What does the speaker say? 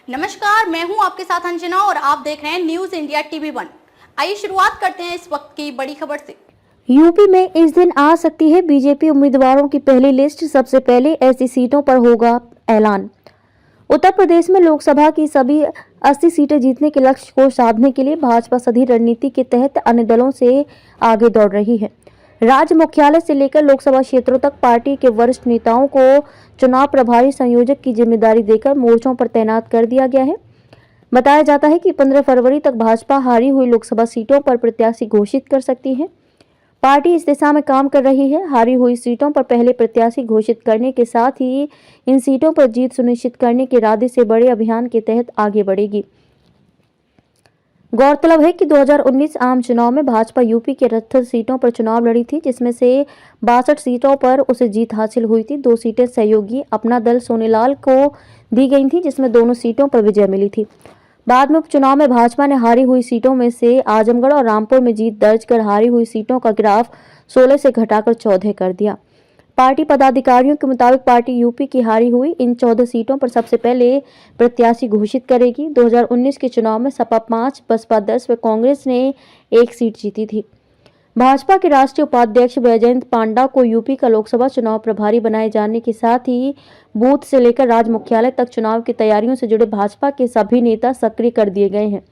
नमस्कार, मैं हूं आपके साथ अंजना और आप देख रहे हैं न्यूज इंडिया टीवी 1। आइए शुरुआत करते हैं इस वक्त की बड़ी खबर से। यूपी में इस दिन आ सकती है बीजेपी उम्मीदवारों की पहली लिस्ट। सबसे पहले ऐसी सीटों पर होगा ऐलान। उत्तर प्रदेश में लोकसभा की सभी 80 सीटें जीतने के लक्ष्य को साधने के लिए भाजपा सधी रणनीति के तहत अन्य दलों से आगे दौड़ रही है। राज्य मुख्यालय से लेकर लोकसभा क्षेत्रों तक पार्टी के वरिष्ठ नेताओं को चुनाव प्रभारी संयोजक की जिम्मेदारी देकर मोर्चों पर तैनात कर दिया गया है। बताया जाता है कि 15 फरवरी तक भाजपा हारी हुई लोकसभा सीटों पर प्रत्याशी घोषित कर सकती है। पार्टी इस दिशा में काम कर रही है। हारी हुई सीटों पर पहले प्रत्याशी घोषित करने के साथ ही इन सीटों पर जीत सुनिश्चित करने के इरादे से बड़े अभियान के तहत आगे बढ़ेगी। गौरतलब है कि 2019 आम चुनाव में भाजपा यूपी के 78 सीटों पर चुनाव लड़ी थी, जिसमें से 62 सीटों पर उसे जीत हासिल हुई थी। 2 सीटें सहयोगी अपना दल सोनेलाल को दी गई थी, जिसमें दोनों सीटों पर विजय मिली थी। बाद में उपचुनाव में भाजपा ने हारी हुई सीटों में से आजमगढ़ और रामपुर में जीत दर्ज कर हारी हुई सीटों का ग्राफ 16 से घटाकर 14 कर दिया। पार्टी पदाधिकारियों के मुताबिक पार्टी यूपी की हारी हुई इन 14 सीटों पर सबसे पहले प्रत्याशी घोषित करेगी। 2019 के चुनाव में सपा 5, बसपा 10 व कांग्रेस ने 1 सीट जीती थी। भाजपा के राष्ट्रीय उपाध्यक्ष बैजयंत पांडा को यूपी का लोकसभा चुनाव प्रभारी बनाए जाने के साथ ही बूथ से लेकर राज्य मुख्यालय तक चुनाव की तैयारियों से जुड़े भाजपा के सभी नेता सक्रिय कर दिए गए हैं।